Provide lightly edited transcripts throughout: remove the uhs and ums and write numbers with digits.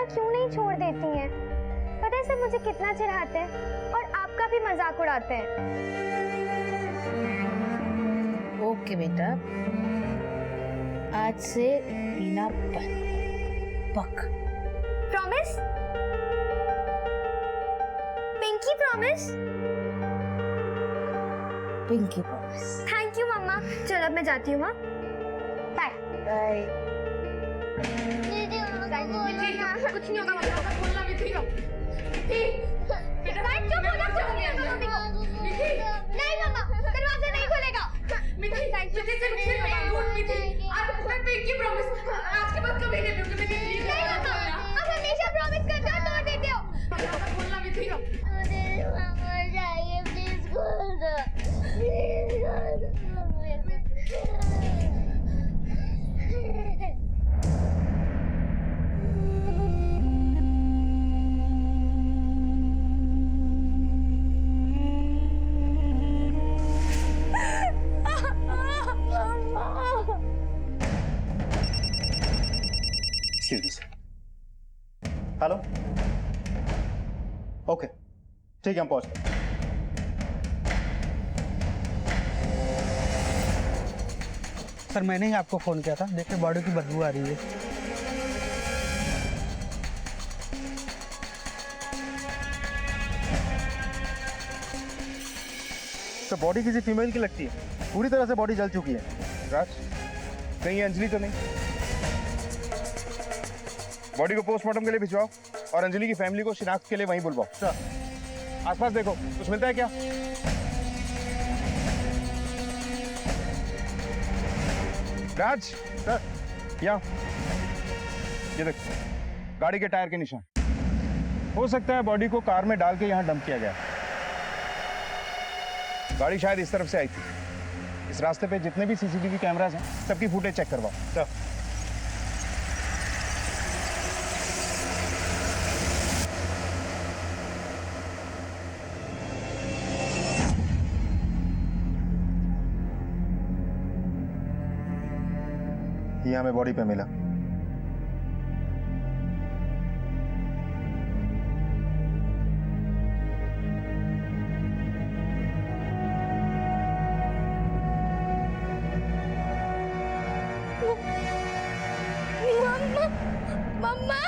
क्यों नहीं छोड़ देती हैं? पता है सब मुझे कितना चिढ़ाते हैं और आपका भी मजाक उड़ाते हैं। ओके बेटा, आज से पीना बंद। पक। Promise? Pinky promise? Pinky promise. Thank you mumma. चलो अब मैं जाती हूँ। Bye bye. कुछ नहीं होगा मम्मा, बोलना भी ठीक है। बेटा चुप हो जा, कुछ नहीं होगा मम्मी को। नहीं मम्मा, दरवाजा नहीं खुलेगा। मिठी से मिठी आज मैं पिंकी प्रॉमिस आज के बाद कभी नहीं लूंगी। मिठी नहीं मम्मा, आप हमेशा प्रॉमिस करते हो तोड़ देते हो। बोलना भी ठीक है। मम्मा जाइए प्लीज खोल दो, प्लीज खोल दो। हेलो, ओके ठीक है, हम पहुंच गए। सर मैंने ही आपको फ़ोन किया था, देखिए बॉडी की बदबू आ रही है। तो बॉडी किसी फीमेल की लगती है, पूरी तरह से बॉडी जल चुकी है। राज, कहीं अंजलि तो नहीं? बॉडी को पोस्टमार्टम के लिए भिजवाओ और अंजलि की फैमिली को शिनाख्त के लिए वहीं बुलवाओ। सर आसपास देखो, कुछ मिलता है क्या? राज सर, यहाँ ये देखो, गाड़ी के टायर के निशान। हो सकता है बॉडी को कार में डाल के यहाँ डंप किया गया। गाड़ी शायद इस तरफ से आई थी। इस रास्ते पे जितने भी सीसीटीवी कैमरास हैं सबकी फुटेज चेक करवाओ। सर ये हमें बॉडी पे मिला। मम्मा,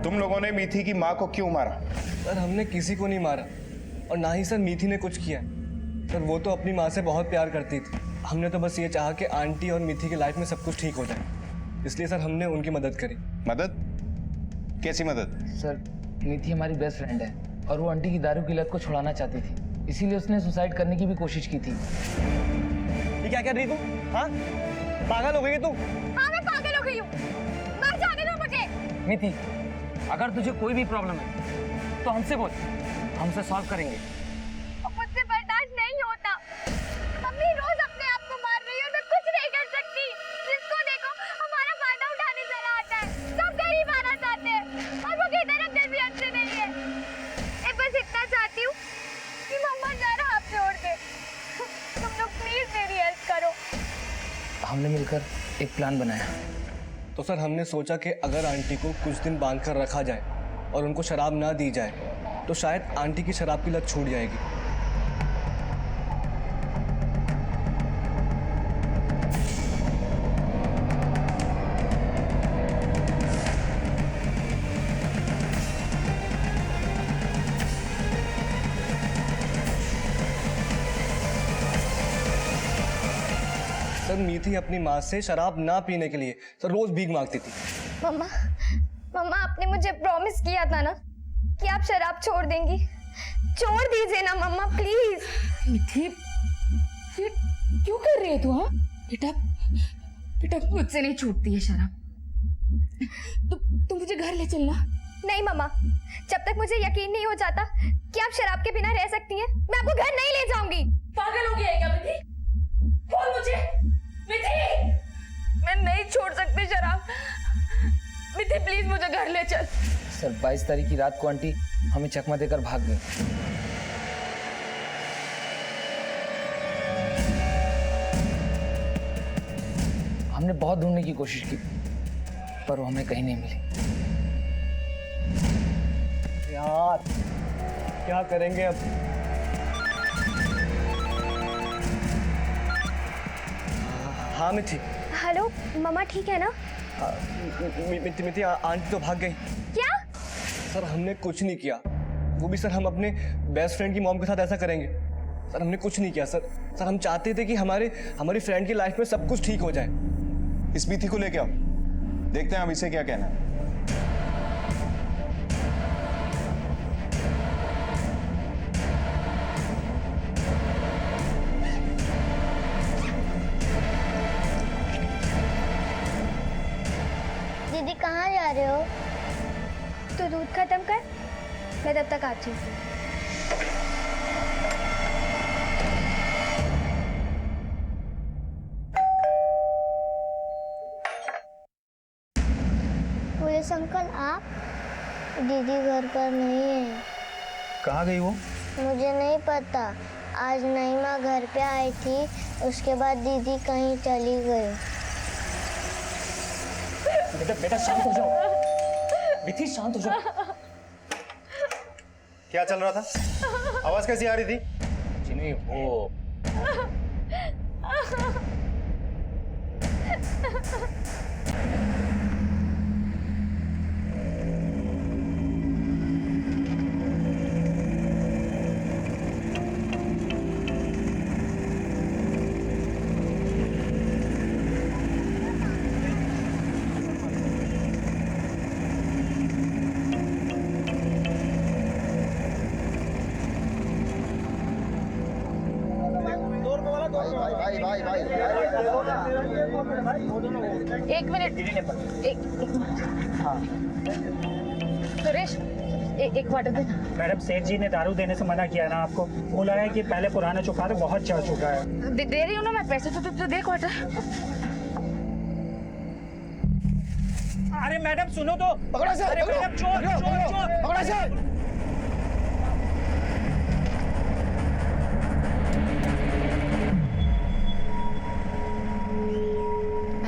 तुम लोगों ने मीठी की माँ को क्यों मारा? सर हमने किसी को नहीं मारा और ना ही सर मीठी ने कुछ किया। सर वो तो अपनी माँ से बहुत प्यार करती थी। हमने तो बस ये चाहा कि आंटी और मीठी की लाइफ में सब कुछ ठीक हो जाए, इसलिए सर हमने उनकी मदद करी। मदद? कैसी मदद? सर मीठी हमारी बेस्ट फ्रेंड है और वो आंटी की दारू की लत को छुड़ाना चाहती थी, इसीलिए उसने सुसाइड करने की भी कोशिश की थी। ये क्या कर रही तू? हाँ, पागल हो गई तू? हाँ मैं पागल हो गई हूँ, मर जाने दो मुझे। मीठी अगर तुझे कोई भी प्रॉब्लम है तो हमसे बोल, हमसे सॉल्व करेंगे। मुझसे बर्दाश्त नहीं होता। मम्मी रोज अपने आप को मार रही है, मैं कुछ नहीं कर सकती। जिसको देखो हमारा फायदा उठाने चला आता है। सब गरीब आना चाहते हैं और वो किधर दिल भी अच्छे नहीं है। मैं बस इतना चाहती हूँ कि मम्मा जरा हाथ जोड़ दे। तुम लोग प्लीज मेरी हेल्प करो। हमने मिलकर एक प्लान बनाया। तो सर हमने सोचा कि अगर आंटी को कुछ दिन बांध कर रखा जाए और उनको शराब ना दी जाए तो शायद आंटी की शराब की लत छूट जाएगी। सर मीठी अपनी माँ से शराब ना पीने के लिए सर रोज भीख मांगती थी। मम्मा, मम्मा आपने मुझे प्रॉमिस किया था ना कि आप शराब छोड़ देंगी। छोड़ दीजिए ना मम्मा प्लीज। मिठी, ये क्यों कर रही है तू? हाँ बेटा, बेटा मुझसे नहीं छूटती है शराब। तू मुझे घर ले चलना। नहीं मम्मा, जब तक मुझे यकीन नहीं हो जाता कि आप शराब के बिना रह सकती हैं, मैं आपको घर नहीं ले जाऊंगी। पागल हो गया है क्या मिठी? बोल मुझे मिठी। मैं नहीं छोड़ सकती शराब। मिठी प्लीज मुझे घर ले चल। सर 22 तारीख की रात को आंटी हमें चकमा देकर भाग गई। हमने बहुत ढूंढने की कोशिश की पर वो हमें कहीं नहीं मिली। यार क्या करेंगे अब? हाँ मिथि। हेलो मम्मा ठीक है ना? मिथि आंटी तो भाग गई। क्या? सर हमने कुछ नहीं किया, वो भी सर हम अपने बेस्ट फ्रेंड की मॉम के साथ ऐसा करेंगे? सर हमने कुछ नहीं किया सर। सर हम चाहते थे कि हमारी फ्रेंड की लाइफ में सब कुछ ठीक हो जाए। इस मिथि को लेके आओ, देखते हैं अब इसे क्या कहना है। दीदी कहाँ जा रहे हो? तो दूध खत्म कर, मैं तब तक आती हूँ। पुलिस अंकल आप? दीदी घर पर नहीं है। कहाँ गई वो? मुझे नहीं पता, आज नईमा घर पे आई थी, उसके बाद दीदी कहीं चली गई। बेटा शांत हो जाओ, मिथि शांत हो जाओ। क्या चल रहा था? आवाज कैसी आ रही थी? नहीं वो एक मिनट, एक मिनट। सुरेश एक वाटर दे। मैडम सेठ जी ने दारू देने से मना किया ना आपको, बोला है कि पहले पुराना चुका बहुत चढ़ चुका है। दे रही हूँ ना मैं पैसे, तो देख वाटर। अरे मैडम सुनो तो। पकड़ो से, अरे मैडम चोर चोर चोर, पकड़ो से।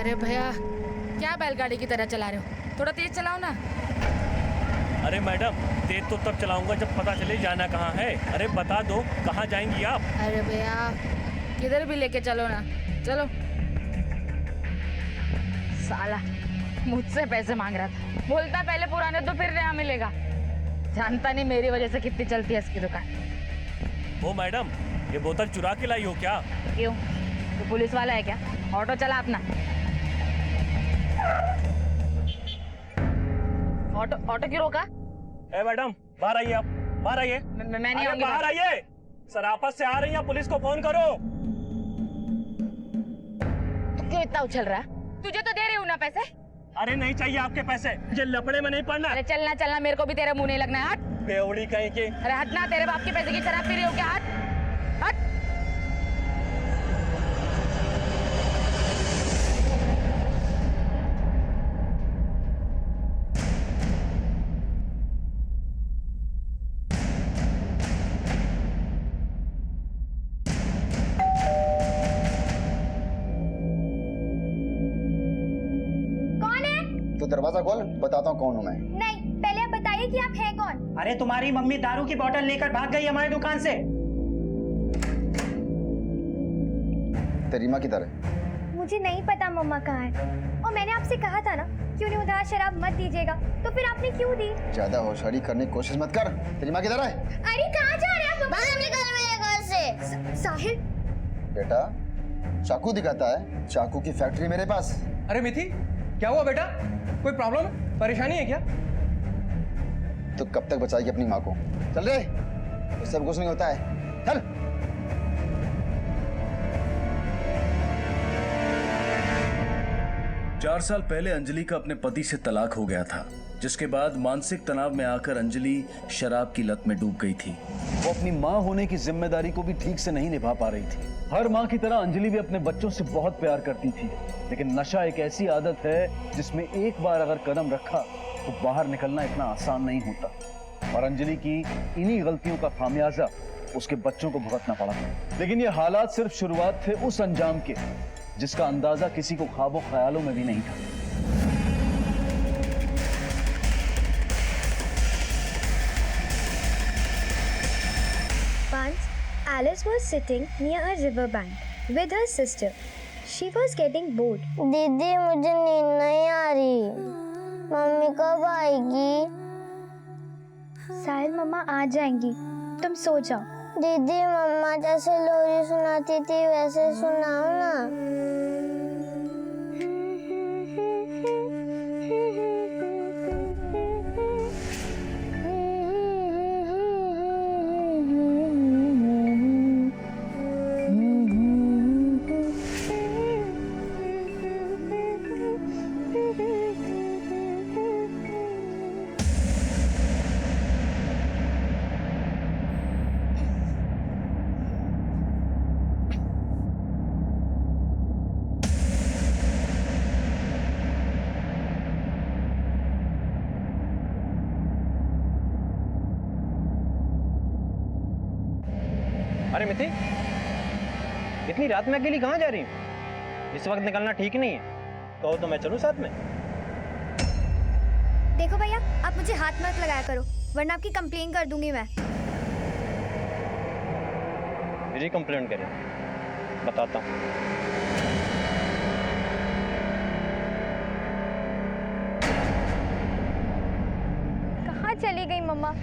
अरे भैया क्या बैलगाड़ी की तरह चला रहे हो, थोड़ा तेज चलाओ ना। अरे मैडम तेज तो तब चलाऊंगा जब पता चले जाना कहाँ है। अरे बता दो कहाँ जाएंगी आप? अरे भैया किधर भी लेके चलो ना, चलो। साला मुझसे पैसे मांग रहा था, बोलता पहले पुराने तो फिर नया मिलेगा। जानता नहीं मेरी वजह से कितनी चलती है इसकी दुकान। ओ मैडम ये बोतल चुरा के लाई हो क्या? क्यों, तो पुलिस वाला है क्या? ऑटो चला अपना। ऑटो क्यों रोका? ए मैडम बाहर आइए, आप बाहर आइए। मैं नहीं अरे आऊंगी बाहर आइए, सर आपस से आ रही हैं, पुलिस को फोन करो। तू क्यों इतना उछल रहा है? तुझे तो दे रही हूँ ना पैसे। अरे नहीं चाहिए आपके पैसे, मुझे लफड़े में नहीं पड़ना। अरे चलना चलना, मेरे को भी तेरे मुंह नहीं लगना है। हट बेवड़ी कहीं की। अरे हट ना, तेरे बाप के पैसे की शराब पी रही हो क्या? हट हट। तो दरवाजा खोल, बताता हूँ कौन हूँ मैं। नहीं, पहले आप बताइए कि आप हैं कौन? अरे तुम्हारी मम्मी दारू की बोतल लेकर भाग गई हमारी दुकान से। तेरी माँ किधर है? मुझे नहीं पता मम्मा कहाँ है, और मैंने आपसे कहा था ना कि उन्हें उधार शराब मत दीजिएगा, तो फिर आपने क्यों दी? ज्यादा होशियारी करने की कोशिश मत कर। तेरी माँ किधर है? अरे कहाँ जा रहे हैं आप? बाहर निकल मेरे घर से। साहिल बेटा चाकू दिखाता है, चाकू की फैक्ट्री मेरे पास। अरे मिथि क्या हुआ बेटा? कोई प्रॉब्लम, परेशानी है क्या? तो कब तक बचाएगी अपनी माँ को? चल रे, तो सब कुछ नहीं होता है, चल। चार साल पहले अंजलि का अपने पति से तलाक हो गया था, जिसके बाद मानसिक तनाव में आकर अंजलि शराब की लत में डूब गई थी। वो अपनी माँ होने की जिम्मेदारी को भी ठीक से नहीं निभा पा रही थी। हर माँ की तरह अंजलि भी अपने बच्चों से बहुत प्यार करती थी, लेकिन नशा एक ऐसी आदत है जिसमें एक बार अगर कदम रखा तो बाहर निकलना इतना आसान नहीं होता। और अंजलि की इन्हीं गलतियों का खामियाजा उसके बच्चों को भुगतना पड़ा। लेकिन ये हालात सिर्फ शुरुआत थे उस अंजाम के जिसका अंदाजा किसी को ख्वाबों ख्यालों में भी नहीं था। Once, Alice was sitting near a riverbank with her sister. She was getting bored. दीदी मुझे नींद नहीं आ रही, मम्मी कब आएगी? साहिल मम्मा आ जाएंगी, तुम सो जाओ। दीदी मम्मा जैसे लोरी सुनाती थी वैसे सुनाओ ना। अरे मिथि, इतनी रात में अकेली कहाँ जा रही हूँ? इस वक्त निकलना ठीक नहीं है। कहो तो मैं चलूँ साथ में? देखो भैया, आप मुझे हाथ मत लगाया करो, वरना आपकी कंप्लेन कर दूंगी मैं। मेरी कंप्लेंट करें? बताता हूँ। कहाँ चली गई मम्मा?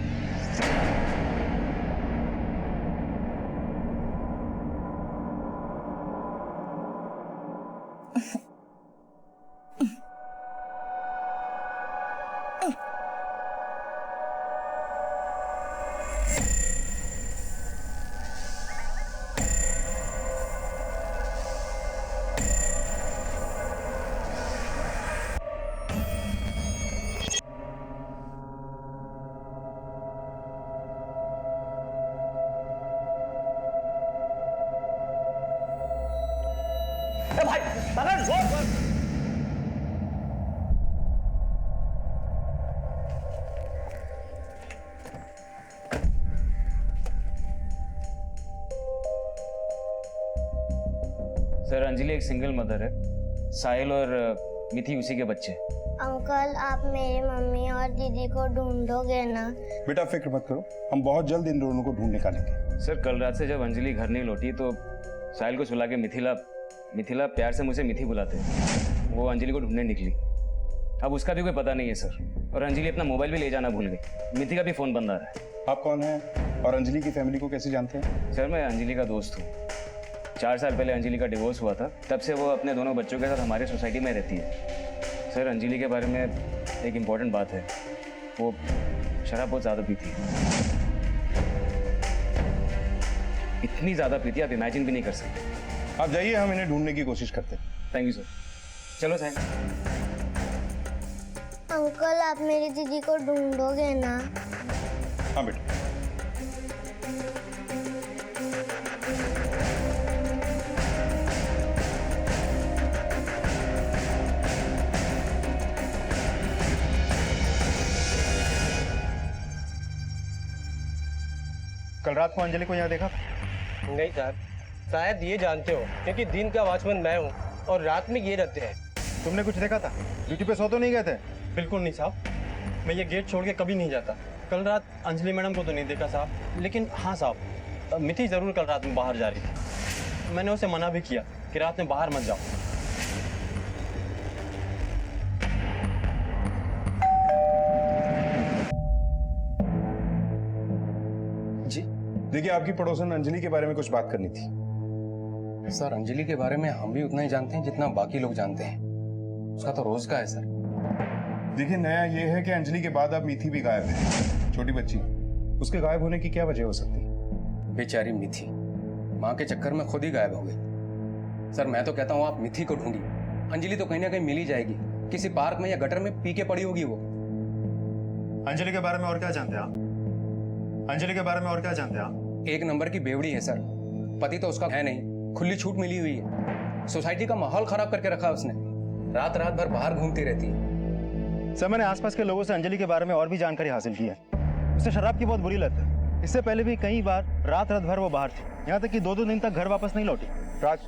भाई, पकड़ जोर कर। सर, अंजलि एक सिंगल मदर है। साहिल और मिथि उसी के बच्चे। अंकल आप मेरी मम्मी और दीदी को ढूंढोगे ना? बेटा फिक्र मत करो, हम बहुत जल्द इन दोनों को ढूंढ निकालेंगे। सर, कल रात से जब अंजलि घर नहीं लौटी तो साहिल को सुला के मिथिला प्यार से मुझे मिथि बुलाते हैं, वो अंजलि को ढूंढने निकली। अब उसका भी कोई पता नहीं है सर, और अंजलि अपना मोबाइल भी ले जाना भूल गई। मिथि का भी फ़ोन बंद आ रहा है। आप कौन हैं और अंजलि की फैमिली को कैसे जानते हैं? सर, मैं अंजलि का दोस्त हूँ। 4 साल पहले अंजलि का डिवोर्स हुआ था, तब से वो अपने दोनों बच्चों के साथ हमारे सोसाइटी में रहती है। सर, अंजलि के बारे में एक इम्पॉर्टेंट बात है, वो शराब बहुत ज़्यादा पीती है। इतनी ज़्यादा पीती है आप इमेजिन भी नहीं कर सकते। आप जाइए, हम इन्हें ढूंढने की कोशिश करते हैं। Thank you sir. चलो साहिल। अंकल आप मेरी दीदी को ढूंढोगे ना? हाँ बेटा। कल रात को अंजलि को यहाँ देखा? नहीं साहब, शायद ये जानते हो, क्योंकि दिन का वॉचमैन मैं हूँ और रात में ये रहते हैं। तुमने कुछ देखा था? ड्यूटी पे सो तो नहीं गए थे? बिल्कुल नहीं साहब, मैं ये गेट छोड़ के कभी नहीं जाता। कल रात अंजलि मैडम को तो नहीं देखा साहब, लेकिन हाँ साहब, मिथि ज़रूर कल रात में बाहर जा रही थी। मैंने उसे मना भी किया कि रात में बाहर मत जाओ। जी देखिए, आपकी पड़ोसन अंजलि के बारे में कुछ बात करनी थी। सर, अंजलि के बारे में हम भी उतना ही जानते हैं जितना बाकी लोग जानते हैं। उसका तो रोज का है सर। देखिए, नया ये है कि अंजलि के बाद अब मिथि भी गायब है। छोटी बच्ची, उसके गायब होने की क्या वजह हो सकती है? बेचारी मिथि माँ के चक्कर में खुद ही गायब हो गई। सर, मैं तो कहता हूँ आप मिथि को ढूंढिए। अंजलि तो कहीं ना कहीं मिल ही जाएगी, किसी पार्क में या गटर में पी के पड़ी होगी वो। अंजलि के बारे में और क्या जानते हैं आप? अंजलि के बारे में और क्या जानते हैं आप? एक नंबर की बेवड़ी है सर। पति तो उसका है नहीं, खुली छूट मिली हुई है। सोसाइटी का माहौल खराब करके रखा है उसने। रात रात भर बाहर घूमती रहती है। सर, मैंने आसपास के लोगों से अंजलि के बारे में और भी जानकारी हासिल की है। उसे शराब की बहुत बुरी लत है। इससे पहले भी कई बार रात रात भर वो बाहर थी, यहाँ तक कि 2-2 दिन तक घर वापस नहीं लौटी। राज,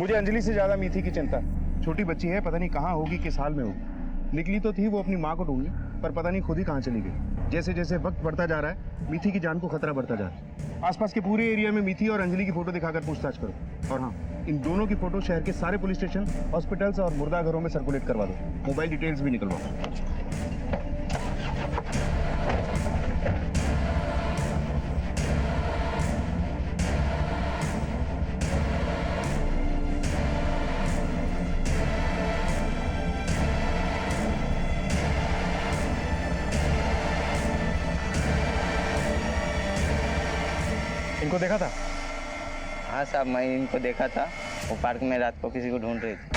मुझे अंजलि से ज्यादा मीठी की चिंता। छोटी बच्ची है, पता नहीं कहाँ होगी, किस हाल में होगी। निकली तो थी वो अपनी माँ को ढूंढने, पर पता नहीं खुद ही कहाँ चली गई। जैसे जैसे वक्त बढ़ता जा रहा है, मीठी की जान को खतरा बढ़ता जा रहा है। आसपास के पूरे एरिया में मीठी और अंजलि की फोटो दिखाकर पूछताछ करो। और हाँ, इन दोनों की फोटो शहर के सारे पुलिस स्टेशन, हॉस्पिटल्स और मुर्दा घरों में सर्कुलेट करवा दो। मोबाइल डिटेल्स भी निकलवाओ। इनको देखा था? हाँ साहब, मैं इनको देखा था। वो पार्क में रात को किसी को ढूंढ रही थी।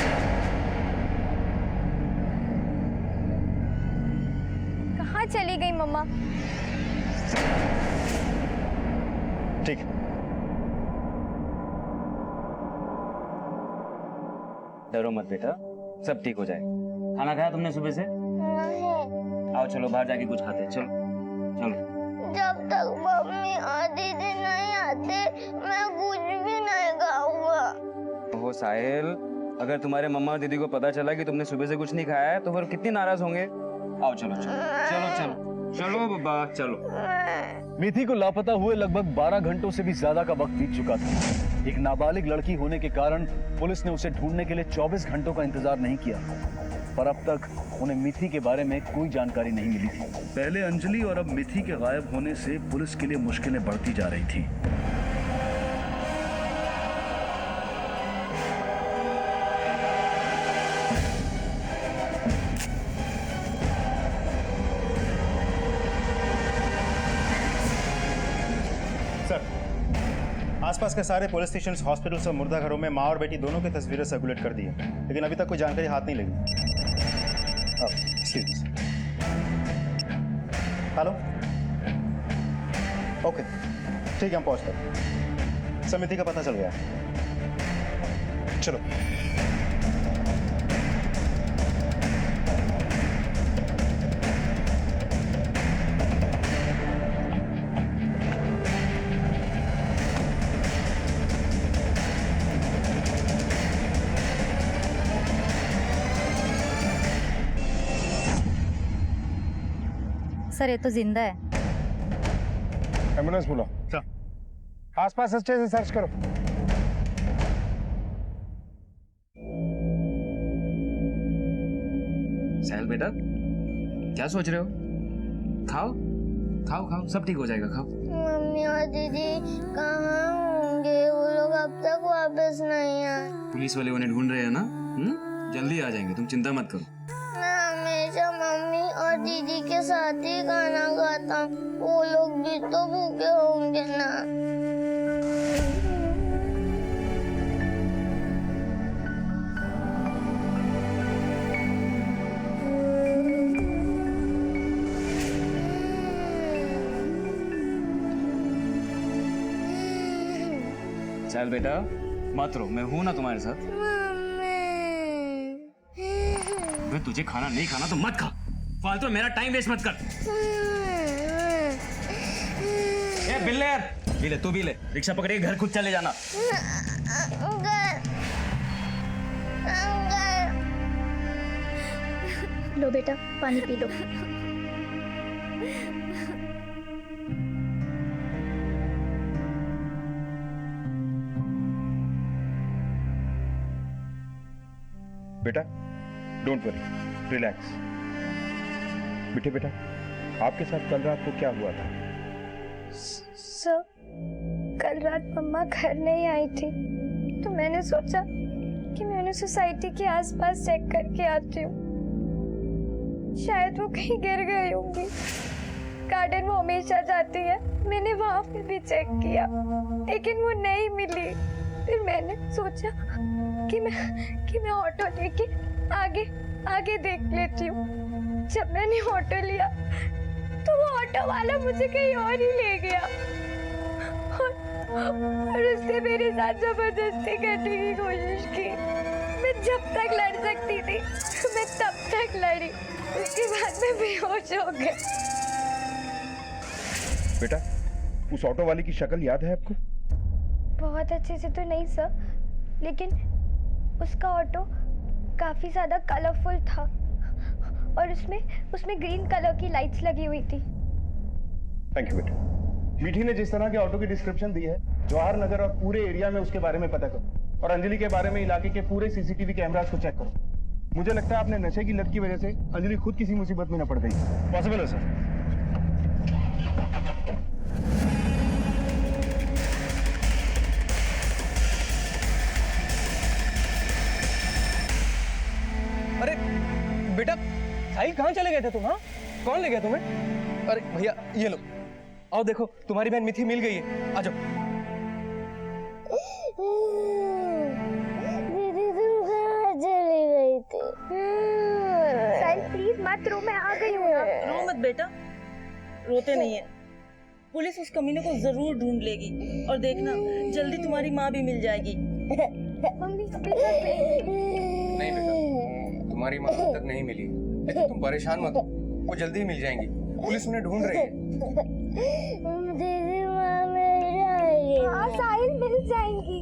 कहाँ चली गई मम्मा? ठीक है। डरो मत बेटा, सब ठीक हो जाए। खाना खाया तुमने सुबह से? नहीं। आओ चलो बाहर जाके कुछ खाते हैं। चलो चलो। जब तक मम्मी और दीदी नहीं आते मैं कुछ भी नहीं खाऊंगा। ओहो साहिल, अगर तुम्हारे मम्मा और दीदी को पता चला कि तुमने सुबह से कुछ नहीं खाया है तो फिर कितनी नाराज होंगे। आओ चलो चलो चलो चलो चलो बाबा चलो। मीठी को लापता हुए लगभग 12 घंटों से भी ज्यादा का वक्त बीत चुका था। एक नाबालिग लड़की होने के कारण पुलिस ने उसे ढूंढने के लिए 24 घंटों का इंतजार नहीं किया, पर अब तक उन्हें मिथि के बारे में कोई जानकारी नहीं मिली थी। पहले अंजलि और अब मिथि के गायब होने से पुलिस के लिए मुश्किलें बढ़ती जा रही थी। सर, आसपास के सारे पुलिस स्टेशन, हॉस्पिटल्स और मुर्दा घरों में माँ और बेटी दोनों की तस्वीरें सर्कुलेट कर दी है, लेकिन अभी तक कोई जानकारी हाथ नहीं लगी। हेलो, ओके, ठीक है, हम पहुंचते हैं। समिति का पता चल गया। चलो। सर ये तो जिंदा है। एम्बुलेंस बुलाओ। सर, आसपास अच्छे से सर्च करो। साहिल बेटा, क्या सोच रहे हो? खाओ खाओ खाओ, सब ठीक हो जाएगा, खाओ। मम्मी और दीदी कहाँ होंगे? वो लोग अब तक वापस नहीं आए। पुलिस वाले उन्हें ढूंढ रहे हैं ना। जल्दी आ जाएंगे, तुम चिंता मत करो। मैं हमेशा मम्मी और दीदी के साथ ही खाना खाता हूँ। वो लोग भी तो भूखे होंगे ना। चल बेटा मत रो, मैं हूं ना तुम्हारे साथ। अगर तुझे खाना नहीं खाना तो मत खा, फालतू मेरा टाइम वेस्ट मत कर। ए बिल्ले, यार बिल्ले तू भी ले, रिक्शा पकड़ के घर खुद चले जाना। लो बेटा, पानी पी लो। बेटा डोंट वरी, रिलैक्स। बेटे बेटा, आपके साथ कल रात को क्या हुआ था? सर, कल रात मम्मा घर नहीं आई थी, तो मैंने सोचा कि मैं उन्हें सोसाइटी के आसपास चेक करके आती हूँ। शायद वो कहीं गिर गई होंगी। गार्डन वो हमेशा जाती है, मैंने वहां पे भी चेक किया, लेकिन वो नहीं मिली। फिर मैंने सोचा कि मैं ऑटो लेके आगे देख लेती हूँ। जब मैंने ऑटो लिया तो वो ऑटो वाला मुझे कहीं और ही ले गया और उसने मेरे साथ जबरदस्ती करने की कोशिश की। मैं जब तक लड़ सकती थी मैं तब तक लड़ी, उसके बाद मैं बेहोश हो गई। बेटा, उस ऑटो वाले की शक्ल याद है आपको? बहुत अच्छे से तो नहीं सर, लेकिन उसका ऑटो काफी ज्यादा कलरफुल था और उसमें ग्रीन कलर की लाइट्स लगी हुई थी। थैंक यू बेटा। मीठी ने जिस तरह के ऑटो की डिस्क्रिप्शन दी है, जवाहर नगर और पूरे एरिया में उसके बारे में पता करो और अंजलि के बारे में इलाके के पूरे सीसीटीवी कैमरास को चेक करो। मुझे लगता है आपने नशे की लत की वजह से अंजलि खुद किसी मुसीबत में न पड़ गई। पॉसिबल है सर? अरे बेटा साहिल कहाँ चले गए थे तुम? हाँ, कौन ले गया तुम्हें? अरे भैया ये लो, आओ देखो तुम्हारी बहन मिथि मिल गई है, आ जाओ। दीदी तुम कहाँ चली गई थी? साहिल प्लीज मत रो, मैं आ गई हूँ। रो मत बेटा, रोते नहीं है। पुलिस उस कमीने को जरूर ढूंढ लेगी और देखना जल्दी तुम्हारी माँ भी मिल जाएगी। Mummy please. नहीं बेटा, तुम्हारी माँ अब तक नहीं मिली, लेकिन तुम परेशान मत हो, वो जल्दी ही मिल जाएंगी। पुलिस उन्हें ढूंढ रही है। दीदी माँ मिल जाएगी। हाँ साहिल मिल जाएंगी।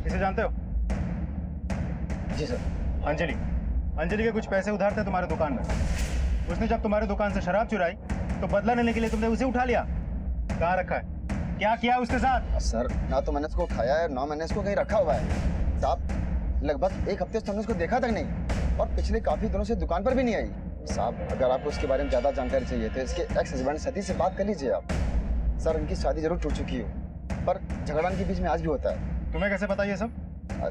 इसे जानते हो? जी सर। अंजलि के कुछ पैसे उधार थे तुम्हारे दुकान में। उसने जब तुम्हारे दुकान से शराब चुराई तो बदला लेने के लिए तुमने उसे उठा लिया। कहाँ रखा है? क्या किया उसके साथ? सर ना तो मैंने इसको खाया है, ना मैंने इसको कहीं रखा हुआ है। साहब लगभग एक हफ्ते से हमने इसको देखा तक नहीं और पिछले काफी दिनों से दुकान पर भी नहीं आई। साहब अगर आपको उसके बारे में ज्यादा जानकारी चाहिए तो इसके एक्स हस्बैंड सतीश से बात कर लीजिए आप। सर इनकी शादी जरूर टूट चुकी हो, पर झगड़ा इनके बीच में आज भी होता है। तुम्हें कैसे पता ये सब?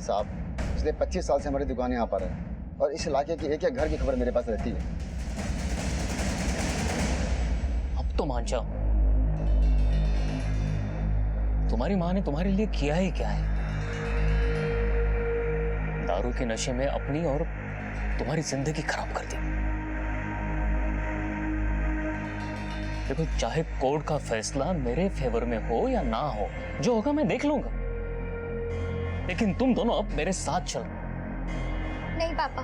साहब पिछले 25 साल से हमारी दुकान यहाँ पर है और इस इलाके की एक घर की खबर मेरे पास रहती है। अब तो मान जाओ, तुम्हारी माँ ने तुम्हारे लिए किया ही क्या है? दारू के नशे में अपनी और तुम्हारी जिंदगी खराब कर दी। देखो चाहे कोर्ट का फैसला मेरे फेवर में हो या ना हो, जो होगा मैं देख लूंगा, लेकिन तुम दोनों अब मेरे साथ चलो। नहीं पापा,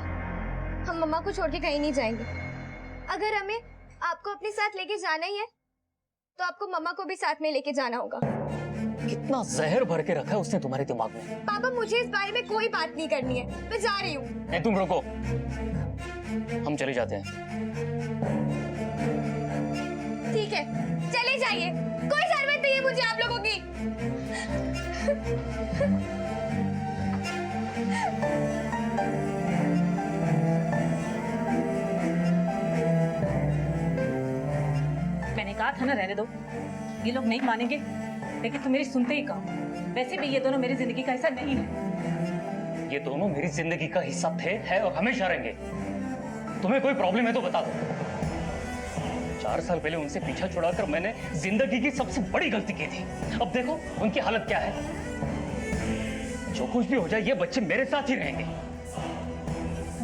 हम मम्मा को छोड़ के कहीं नहीं जाएंगे। अगर हमें आपको अपने साथ लेके जाना ही है तो आपको मम्मा को भी साथ में लेके जाना होगा। कितना जहर भर के रखा है उसने तुम्हारे दिमाग में। पापा मुझे इस बारे में कोई बात नहीं करनी है, मैं जा रही हूँ। नहीं तुम रुको, हम चले जाते हैं। ठीक है चले जाइए, कोई जरूरत नहीं है मुझे आप लोगों की। मैंने कहा था ना रहने दो, ये लोग नहीं मानेंगे, लेकिन तुम मेरी सुनते ही कहो। वैसे भी ये दोनों मेरी जिंदगी का हिस्सा नहीं है। ये दोनों मेरी जिंदगी का हिस्सा थे, है और हमेशा रहेंगे। तुम्हें कोई प्रॉब्लम है तो बता दो। 4 साल पहले उनसे पीछा छुड़ाकर मैंने जिंदगी की सबसे बड़ी गलती की थी। अब देखो उनकी हालत क्या है। जो कुछ भी हो जाए ये बच्चे मेरे साथ ही रहेंगे।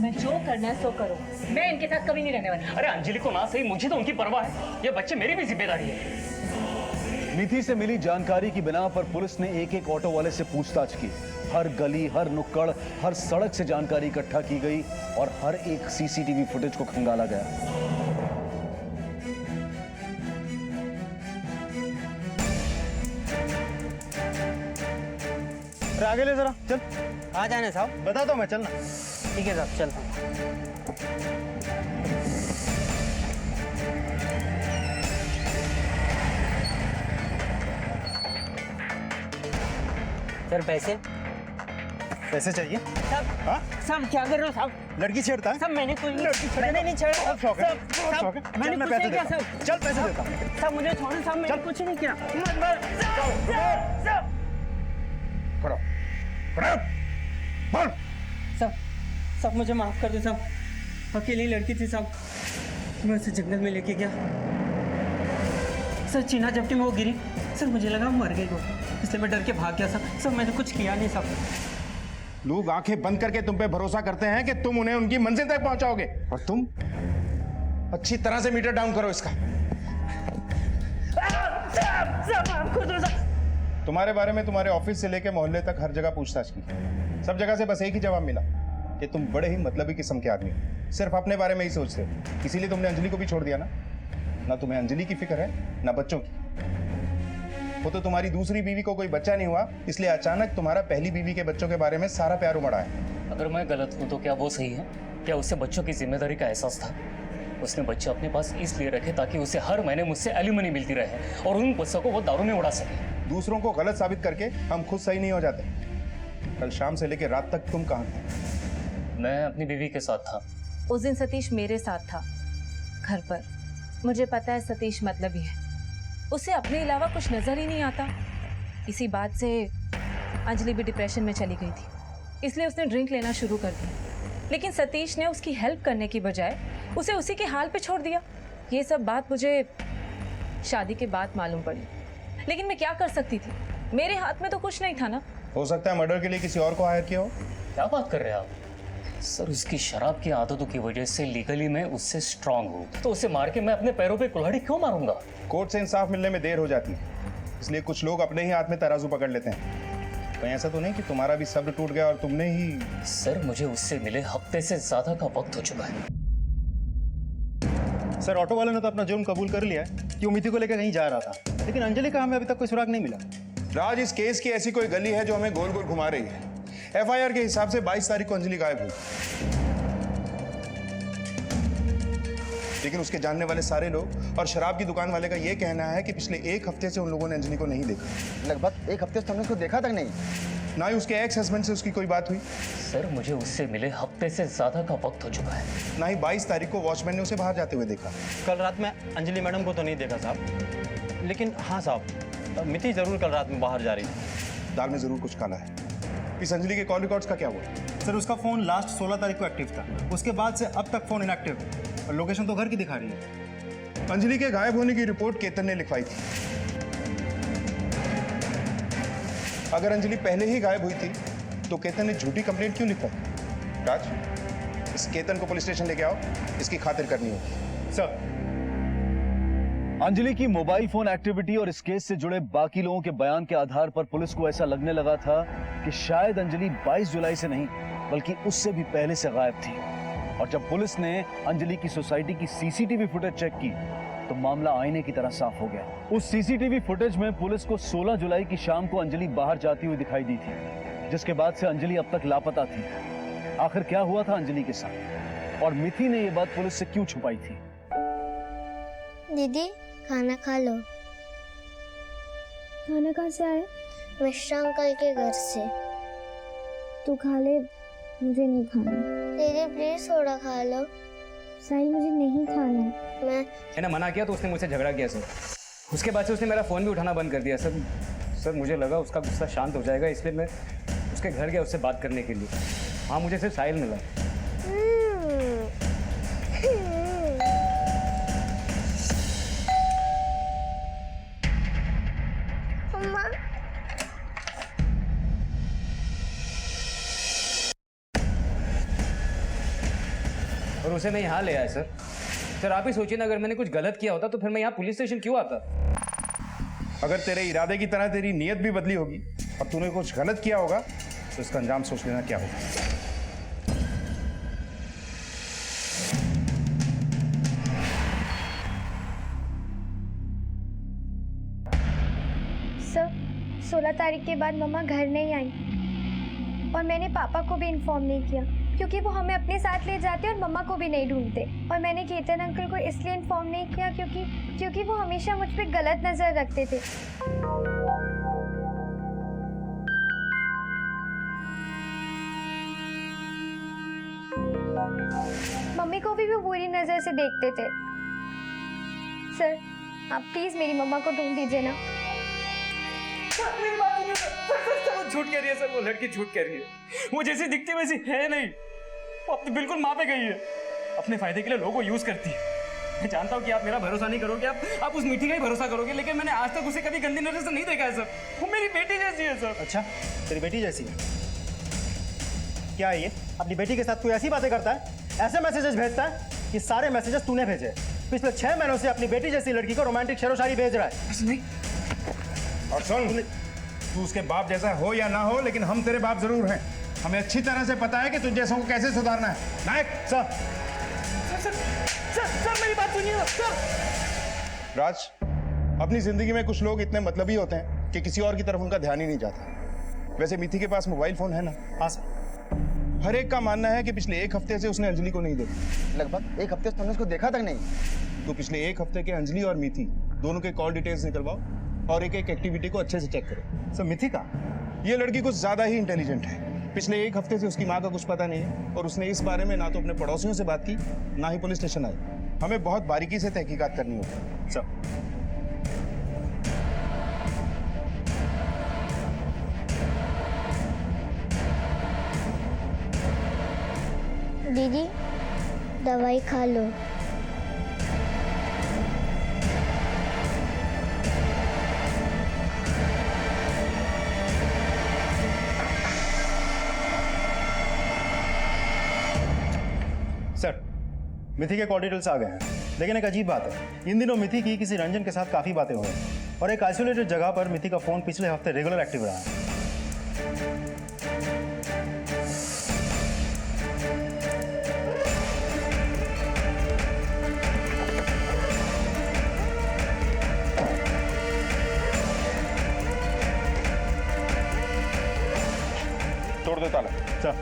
मैं जो करना है सो करो, मैं इनके साथ कभी नहीं रहने वाली। अरे अंजलि को ना सही, मुझे तो उनकी परवाह है। ये बच्चे मेरी भी जिम्मेदारी है। मिथि से मिली जानकारी की बिना पर पुलिस ने एक ऑटो वाले से पूछताछ की। हर गली, हर नुक्कड़, हर सड़क से जानकारी इकट्ठा की गई और हर एक सीसीटीवी फुटेज को खंगाला गया। आगे ले जरा, चल। आ जाने साहब। बता दो मैं, चलना। ठीक है साहब, चलता हूँ। सर पैसे पैसे चाहिए? साहब क्या कर रहे हो साहब? लड़की छेड़ता है? साहब मैंने कोई मैंने नहीं छेड़ा। बहुत शौक है, बहुत शौक है। मैंने चल मैं कुछ पैसे नहीं किया देता हूँ। साहब। चल पैसे देता हूँ। साहब मुझे छोड़ो साहब, मैंने कुछ नहीं किया। खड़ा खड़ा बोल। साहब मुझे माफ कर दो साहब, अकेली लड़की थी साहब, मैं उसे जंगल में लेके गया सर। चीना झपटी में वो गिरी सर, मुझे लगा मर गई वो, इसलिए मैं डर के भाग गया सर। मैंने कुछ किया नहीं साहब। लोग आंखें बंद करके तुम पे भरोसा करते हैं कि तुम उन्हें उनकी मंजिल तक पहुंचाओगे, और तुम अच्छी तरह से मीटर डाउन करो इसका। तुम्हारे बारे में तुम्हारे ऑफिस से लेकर मोहल्ले तक हर जगह पूछताछ की, सब जगह से बस एक ही जवाब मिला कि तुम बड़े ही मतलबी किस्म के आदमी हो, सिर्फ अपने बारे में ही सोचते हो। इसीलिए तुमने अंजलि को भी छोड़ दिया ना। ना तुम्हें अंजलि की फिक्र है ना बच्चों की। वो तो तुम्हारी दूसरी बीवी को कोई बच्चा नहीं हुआ, इसलिए अचानक तुम्हारा पहली बीवी के बच्चों के बारे में सारा प्यार उमड़ा है। अगर मैं गलत हूँ तो क्या वो सही है? क्या उसे बच्चों की जिम्मेदारी का एहसास था? उसने बच्चे अपने पास इसलिए रखे ताकि उसे हर महीने मुझसे एलिमनी मिलती रहे और उन पैसों को वो दारू में उड़ा सके। दूसरों को गलत साबित करके हम खुद सही नहीं हो जाते। कल शाम से लेकर रात तक तुम कहाँ थे? मैं अपनी बीवी के साथ था। उस दिन सतीश मेरे साथ था घर पर। मुझे पता है सतीश मतलबी है, उसे अपने अलावा कुछ नजर ही नहीं आता। इसी बात से अंजलि भी डिप्रेशन में चली गई थी, इसलिए उसने ड्रिंक लेना शुरू कर दिया। लेकिन सतीश ने उसकी हेल्प करने की बजाय उसे उसी के हाल पे छोड़ दिया। ये सब बात मुझे शादी के बाद मालूम पड़ी, लेकिन मैं क्या कर सकती थी? मेरे हाथ में तो कुछ नहीं था ना। हो सकता है मर्डर के लिए किसी और को हायर किया हो। क्या बात कर रहे हैं आप? सर, उसकी शराब की आदतों की वजह से लीगली मैं उससे स्ट्रांग हूँ, तो उसे मार के मैं अपने पैरों पे कुल्हाड़ी क्यों मारूंगा? कोर्ट से इंसाफ मिलने में देर हो जाती है, इसलिए कुछ लोग अपने ही हाथ में तराजू पकड़ लेते हैं। कहीं ऐसा तो नहीं कि तुम्हारा भी सब्र टूट गया और तुमने ही? सर, मुझे उससे मिले हफ्ते से ज्यादा का वक्त हो चुका है। सर, ऑटो वाले ने तो अपना जुर्म कबूल कर लिया है कि वो मिथि को लेकर कहीं जा रहा था, लेकिन अंजलि का हमें अभी तक कोई सुराग नहीं मिला। राज, इस केस की ऐसी कोई गली है जो हमें गोल गोल घुमा रही है। एफआईआर के हिसाब से 22 तारीख को अंजलि गायब हुई, लेकिन उसके जानने वाले सारे लोग और शराब की दुकान वाले का यह कहना है कि पिछले 1 हफ्ते से उन लोगों ने अंजलि को नहीं देखा। लगभग 1 हफ्ते से हमने उसको देखा तक नहीं। ना ही उसके एक्स हस्बैंड से उसकी कोई बात हुई। सर, मुझे उससे मिले हफ्ते से ज्यादा का वक्त हो चुका है। ना ही 22 तारीख को वॉचमैन ने उसे बाहर जाते हुए देखा। कल रात में अंजलि मैडम को तो नहीं देखा साहब, लेकिन हाँ साहब, मिथि जरूर कल रात में बाहर जा रही थी। दाल में जरूर कुछ काला है। इस अंजलि के कॉल रिकॉर्ड्स का क्या हुआ? सर, उसका फोन लास्ट 16 तारीख को एक्टिव था, उसके बाद से अब तक फोन इनएक्टिव है और लोकेशन तो घर की दिखा रही है। अंजलि के गायब होने की रिपोर्ट केतन ने लिखवाई थी। अगर अंजलि पहले ही गायब हुई थी तो केतन ने झूठी कंप्लेंट क्यों लिखवाई? राज, इस केतन को पुलिस स्टेशन लेके आओ, इसकी खातिर करनी होगी। सर, अंजलि की मोबाइल फोन एक्टिविटी और इस केस से जुड़े बाकी लोगों के बयान के आधार पर पुलिस को ऐसा लगने लगा था कि शायद अंजलि 22 जुलाई से नहीं बल्कि उससे भी पहले से गायब थी। और जब पुलिस ने अंजलि की सोसाइटी की सीसीटीवी फुटेज चेक की तो मामला आईने की तरह साफ हो गया। उस सीसीटीवी फुटेज में पुलिस को 16 जुलाई की शाम को अंजलि बाहर जाती हुई दिखाई दी थी, जिसके बाद से अंजलि अब तक लापता थी। आखिर क्या हुआ था अंजलि के साथ और मिथि ने यह बात पुलिस से क्यों छुपाई थी? दीदी, खाना खा लो। खाना कहाँ से आया? मिश्रा अंकल के घर से। तू खा ले, मुझे नहीं खाना। दीदी प्लीज थोड़ा खा लो। साहिल, मुझे नहीं खाना। मैंने मना किया तो उसने मुझसे झगड़ा किया सर। उसके बाद से उसने मेरा फ़ोन भी उठाना बंद कर दिया सर। मुझे लगा उसका गुस्सा शांत हो जाएगा, इसलिए मैं उसके घर गया उससे बात करने के लिए। हाँ, मुझे सिर्फ साहिल मिला। और उसे मैं यहाँ ले आया सर। आप ही सोचिए ना, अगर मैंने कुछ गलत किया होता तो फिर मैं यहाँ पुलिस स्टेशन क्यों आता? अगर तेरे इरादे की तरह तेरी नीयत भी बदली होगी और तूने कुछ गलत किया होगा तो इसका अंजाम सोच लेना क्या होगा। सर, 16 तारीख के बाद मम्मा घर नहीं आई और मैंने पापा को भी इन्फॉर्म नहीं किया क्योंकि वो हमें अपने साथ ले जाते और मम्मा को भी नहीं ढूंढते। और मैंने केतन अंकल को इसलिए इन्फॉर्म नहीं किया क्योंकि वो हमेशा मुझ पे गलत नज़र रखते थे। मम्मी को भी वो बुरी नज़र से देखते थे। सर, आप प्लीज़ मेरी मम्मा को ढूंढ दीजिए ना। मेरी बात सुनिए सर। वो झूठ कह रही है सर, वो लड़की झूठ कह रही है। वो जैसी दिखती वैसी है नहीं, वो अपनी बिल्कुल माँ पे गई है। अपने फायदे के लिए लोगों को यूज करती है। मैं जानता हूँ कि आप मेरा भरोसा नहीं करोगे, आप उस मिठी का ही भरोसा करोगे, लेकिन मैंने आज तक उसे कभी गंदी नजर से नहीं देखा है सर। वो मेरी बेटी जैसी है सर। अच्छा, तेरी बेटी जैसी है? क्या है ये? अपनी बेटी के साथ कोई ऐसी बातें करता है, ऐसे मैसेजेस भेजता है कि सारे मैसेजेस तूने भेजे। पिछले 6 महीनों से अपनी बेटी जैसी लड़की को रोमांटिक शेरोशायरी भेज रहा है। नहीं। और सुन, तू उसके बाप जैसा हो या ना हो, लेकिन हम तेरे बाप जरूर हैं। हमें अच्छी तरह से पता है कि तुझ जैसों को कैसे सुधारना है। नायक सर, मेरी बात सुनिए सर। राज, अपनी जिंदगी में कुछ लोग इतने मतलबी होते हैं कि किसी और की तरफ उनका ध्यान ही नहीं जाता। वैसे मिथि के पास मोबाइल फोन है ना? हाँ सर। हर एक का मानना है कि पिछले 1 हफ्ते से उसने अंजलि को नहीं देखा। लगभग 1 हफ्ते से तुमने उसको देखा तक नहीं। तो पिछले 1 हफ्ते के अंजलि और मिथि दोनों के कॉल डिटेल्स निकलवाओ और एक एक एक्टिविटी को अच्छे से चेक करो। सर मिथि का? ये लड़की कुछ ज्यादा ही इंटेलिजेंट है। पिछले 1 हफ्ते से उसकी माँ का कुछ पता नहीं है और उसने इस बारे में ना तो अपने पड़ोसियों से बात की, ना ही पुलिस स्टेशन आई। हमें बहुत बारीकी से तहकीकात करनी होगी। सर दीदी दवाई खा लो। सर, मिथि के कॉल डिटेल्स आ गए हैं, लेकिन एक अजीब बात है, इन दिनों मिथि की किसी रंजन के साथ काफ़ी बातें हो रही हैं और एक आइसोलेटेड जगह पर मिथि का फ़ोन पिछले हफ्ते रेगुलर एक्टिव रहा है। तोड़ दो ताला। सर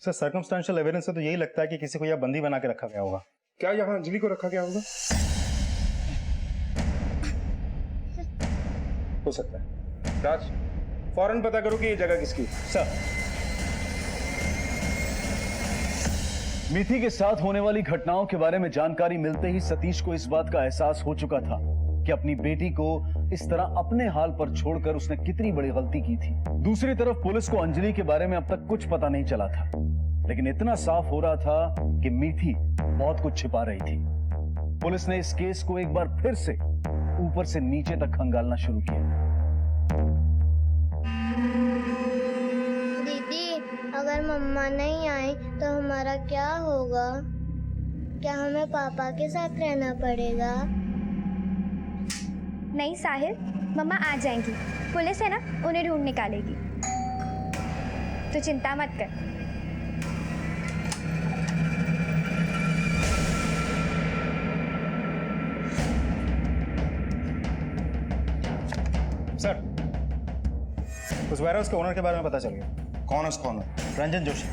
सर सर्कमस्टेंशियल एविडेंस से तो यही लगता है कि किसी को यह बंदी बना के रखा गया होगा। क्या यहाँ अंजलि को रखा गया होगा? हो सकता है। राज, फौरन पता करो कि ये जगह किसकी। सर। मिथि के साथ होने वाली घटनाओं के बारे में जानकारी मिलते ही सतीश को इस बात का एहसास हो चुका था कि अपनी बेटी को इस तरह अपने हाल पर छोड़कर उसने कितनी बड़ी गलती की थी। दूसरी तरफ पुलिस को अंजलि के बारे में अब तक कुछ पता नहीं चला था, लेकिन इतना साफ हो रहा था कि मिथि बहुत कुछ छिपा रही थी। पुलिस ने इस केस को एक बार फिर से ऊपर से नीचे तक खंगालना शुरू किया। दीदी अगर मम्मा नहीं आई तो हमारा क्या होगा? क्या हमें पापा के साथ रहना पड़ेगा? नहीं साहिल, मम्मा आ जाएंगी। पुलिस है ना, उन्हें ढूंढ निकालेगी। तो चिंता मत कर। सर, उस वेयरहाउस के ओनर के बारे में पता चल गया। कौन है उसका ओनर? रंजन जोशी।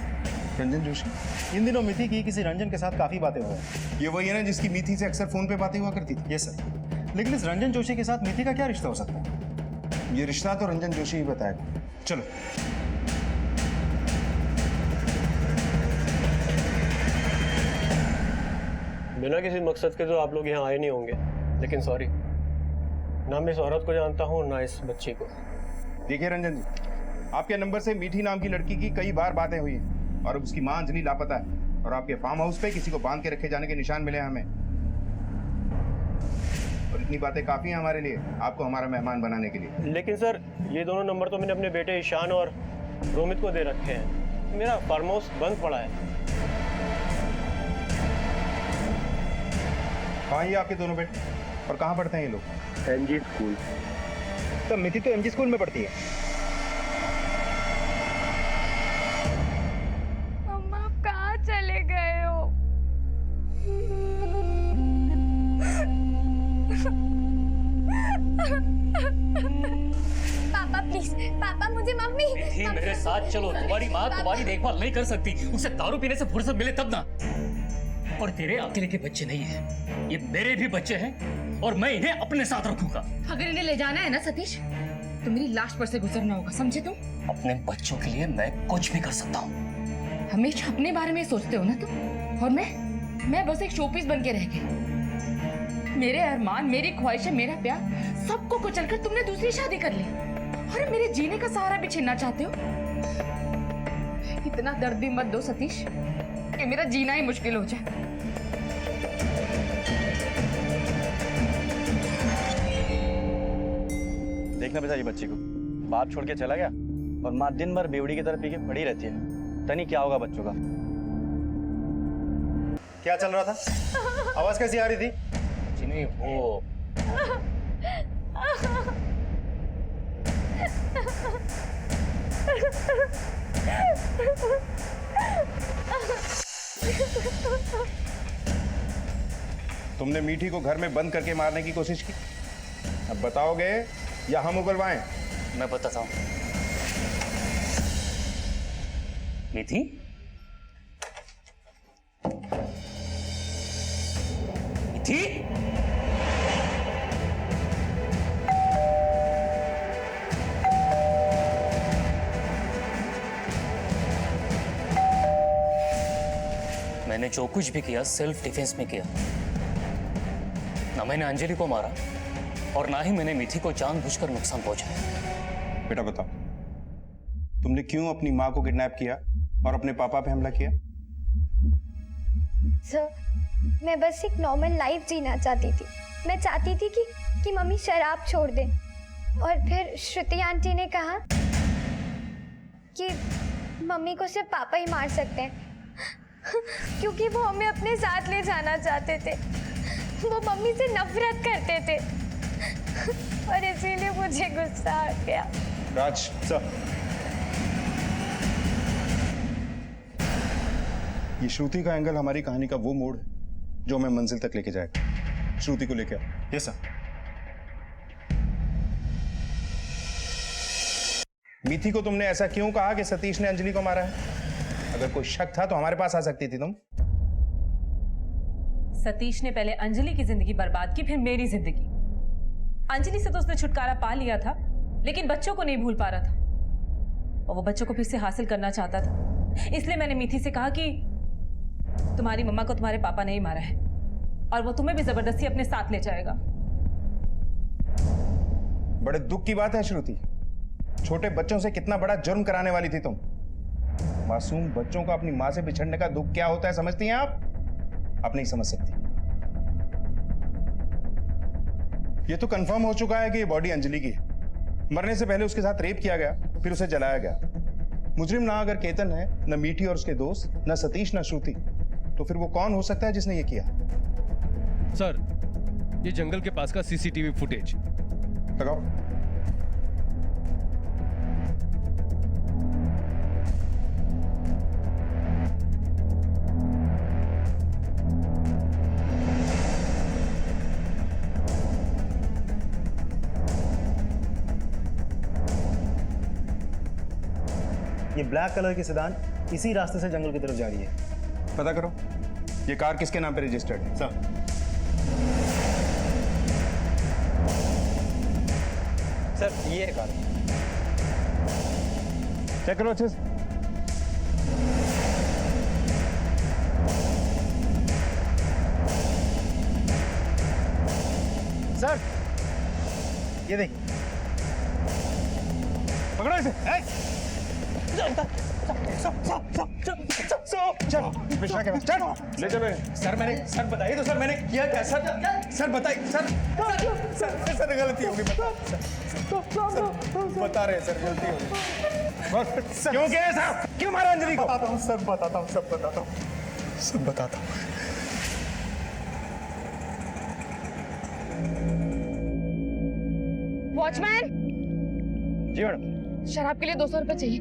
रंजन जोशी? इन दिनों मिथि की किसी रंजन के साथ काफी बातें हो रही हैं। ये वही है ना जिसकी मिथि से अक्सर फोन पे बातें हुआ करती थी? Yes sir. लेकिन इस रंजन जोशी के साथ मिथि का क्या रिश्ता हो सकता है? ये रिश्ता तो रंजन जोशी ही बताएगा। चलो। बिना किसी मकसद के तो आप लोग यहाँ आए नहीं होंगे, लेकिन सॉरी, ना मैं इस औरत को जानता हूँ ना इस बच्ची को। देखिए रंजन जी, आपके नंबर से मीठी नाम की लड़की की कई बार बातें हुई हैं और उसकी मां अंजलि लापता है और आपके फार्म हाउस पे किसी को बांध के रखे जाने के निशान मिले हमें। और इतनी बातें काफी हैं हमारे लिए, आपको हमारा मेहमान बनाने के लिए। लेकिन सर, ये दोनों नंबर तो मैंने अपने बेटे ईशान और रोमित को दे रखे हैं। मेरा फार्म हाउस बंद पड़ा है। कहाँ ये आपके दोनों बेटे और कहाँ पढ़ते हैं ये लोग? MG school. तो मिथि तो एमजी स्कूल में पढ़ती है। मम्मा आप कहाँ चले गए हो? पापा प्लीज, पापा मुझे मम्मी। मिथि मेरे साथ चलो, तुम्हारी माँ तुम्हारी देखभाल नहीं कर सकती, उसे दारू पीने से फुर्सत मिले तब ना। और तेरे अकेले के बच्चे नहीं हैं, ये मेरे भी बच्चे हैं और मैं इन्हें अपने साथ रखूंगा। अगर इन्हें ले जाना है ना सतीश, तो मेरी लाश पर से गुजरना होगा, समझे तुम? अपने बच्चों के लिए मैं कुछ भी कर सकता हूँ। हमेशा अपने बारे में सोचते हो ना तुम, और मैं बस एक शोपीस बन के रह गई। मेरे अरमान, मेरी ख्वाहिशें, मेरा प्यार सबको कुचलकर तुमने दूसरी शादी कर ली और मेरे जीने का सहारा भी छीनना चाहते हो। इतना दर्द भी मत दो सतीश कि मेरा जीना ही मुश्किल हो जाए। देखना बेचारी बच्ची को, बाप छोड़ के चला गया और माँ दिन भर बेवड़ी की तरह पी के पड़ी रहती है। तनी क्या होगा बच्चों का। क्या चल रहा था? आवाज कैसी आ रही थी? नहीं वो तुमने मीठी को घर में बंद करके मारने की कोशिश की, अब बताओगे या हम उगलवाएं? मैं बताता हूं। मीठी, मीठी, मैंने जो कुछ भी किया सेल्फ डिफेंस में किया। ना मैंने अंजलि को मारा और ना ही मैंने मीठी को जानबूझकर नुकसान पहुंचाया। बेटा बताओ, तुमने क्यों अपनी माँ को किडनैप किया और अपने पापा पे हमला किया? सर, मैं बस एक नॉर्मल लाइफ जीना चाहती थी। मैं चाहती थी कि मम्मी शराब छोड़ दें। और फिर श्रुति आंटी ने कहा कि मम्मी को सिर्फ पापा ही मार सकते हैं क्योंकि वो हमें अपने साथ ले जाना चाहते थे। वो मम्मी से नफरत करते थे और इसीलिए मुझे गुस्सा आ गया। राज सर, ये श्रुति का एंगल हमारी कहानी का वो मोड़ है जो हमें मंजिल तक लेके जाएगा। श्रुति को लेके आओ। Yes sir. मीठी को तुमने ऐसा क्यों कहा कि सतीश ने अंजलि को मारा है? अगर कोई शक था तो हमारे पास आ सकती थी तुम। सतीश ने पहले अंजलि की जिंदगी बर्बाद की, फिर मेरी जिंदगी। अंजलि से तो उसने छुटकारा पा लिया था, लेकिन बच्चों को नहीं भूल पा रहा था और वो बच्चों को फिर से हासिल करना चाहता था। इसलिए मैंने मीठी से कहा कि तुम्हारी मम्मा को तुम्हारे पापा ने ही मारा है और वो तुम्हें भी जबरदस्ती अपने साथ ले जाएगा। बड़े दुख की बात है श्रुति, छोटे बच्चों से कितना बड़ा जुर्म कराने वाली थी तुम। मासूम बच्चों का अपनी मां से बिछड़ने का दुख क्या होता है समझती हैं आप? आप नहीं समझ सकती। ये तो कंफर्म हो चुका है कि ये बॉडी अंजलि की है। मरने से पहले उसके साथ रेप किया गया, फिर उसे जलाया गया। मुजरिम ना अगर केतन है, न मीठी और उसके दोस्त, न सतीश, न श्रुति, तो फिर वो कौन हो सकता है जिसने ये किया? सर, ये जंगल के पास का सीसीटीवी फुटेज लगाओ। ये ब्लैक कलर की सेडान इसी रास्ते से जंगल की तरफ जा रही है। पता करो ये कार किसके नाम पे रजिस्टर्ड है। सर, सर ये है कार। चेक करो अच्छे से। सर ये देखिए, पकड़ो इसे। ले चलो। सर मैंने, सर बताइए तो सर मैंने किया क्या? सर बताइए सर गलती होगी। बता रहे हैं सर, गलती होगी। क्यों किया ऐसा? क्यों मारा अंजलि को? बताता हूँ सर, सब बताता हूँ। वॉचमैन, जी मैडम। शराब के लिए 200 रुपए चाहिए।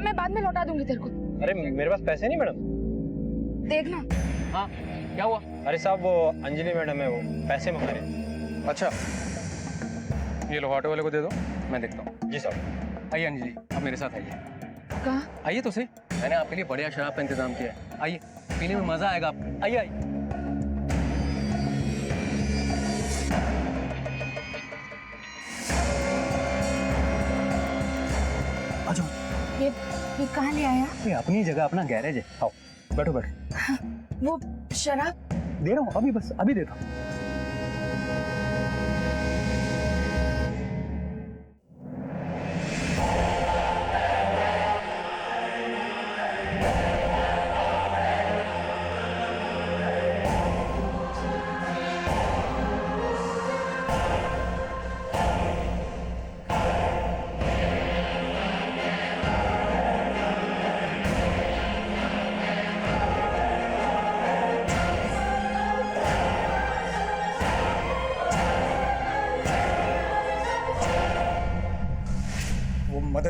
मैं बाद में लौटा दूंगी तेरे को। अरे मेरे पास पैसे नहीं मैडम। देखना। हाँ क्या हुआ? अरे साहब वो अंजलि मैडम है, वो पैसे मंगा रहे। अच्छा, ये लो ऑटो वाले को दे दो, मैं देखता हूँ। जी साहब। आइए अंजलि, आप मेरे साथ आइए। कहाँ? आइए तो सही, मैंने आपके लिए बढ़िया शराब का इंतजाम किया है। आइए, पीने में मजा आएगा आपको। आइए आइए। ये कहाँ ले आया? ये अपनी जगह अपना गैरेज है। आओ बैठो बैठो। वो शराब दे रहा हूँ अभी, बस अभी देता हूँ।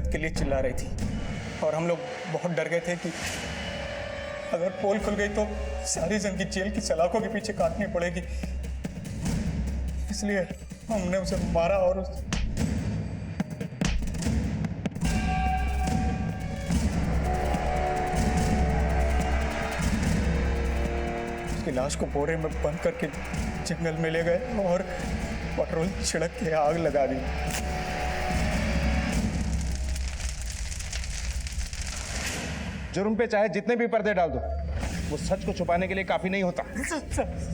मदद के लिए चिल्ला रही थी और हम लोग बहुत डर गए थे कि अगर पोल खुल गई तो सारी जिंदगी जेल की सलाखों के पीछे काटनी पड़ेगी। इसलिए हमने उसे मारा और उसकी लाश को बोरे में बंद करके जंगल में ले गए और पेट्रोल छिड़क के आग लगा दी। जुर्म पे चाहे जितने भी पर्दे डाल दो, वो सच को छुपाने के लिए काफी नहीं होता।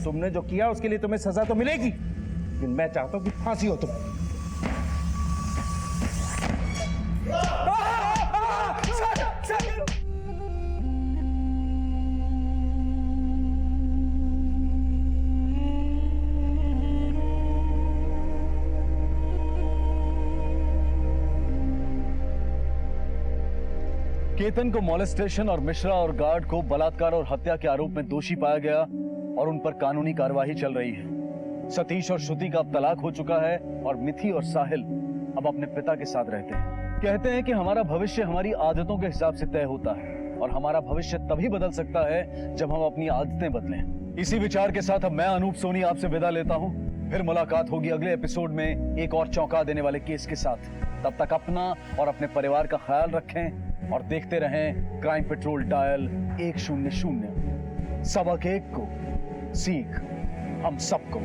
तुमने जो किया उसके लिए तुम्हें सजा तो मिलेगी, लेकिन मैं चाहता हूं कि फांसी हो तुम। केतन को मॉलेस्टेशन और मिश्रा और गार्ड को बलात्कार और हत्या के आरोप में दोषी पाया गया और उन पर कानूनी कार्यवाही चल रही है। सतीश और श्रुति का अब तलाक हो चुका है और मिथि और साहिल अब अपने पिता के साथ रहते हैं। कहते हैं कि हमारा भविष्य हमारी आदतों के हिसाब से तय होता है और हमारा भविष्य तभी बदल सकता है जब हम अपनी आदतें बदलें। इसी विचार के साथ अब मैं अनूप सोनी आपसे विदा लेता हूं। फिर मुलाकात होगी अगले एपिसोड में एक और चौंका देने वाले केस के साथ। तब तक अपना और अपने परिवार का ख्याल रखें और देखते रहें क्राइम पेट्रोल डायल 100। सबक 1 को सीख हम सबको।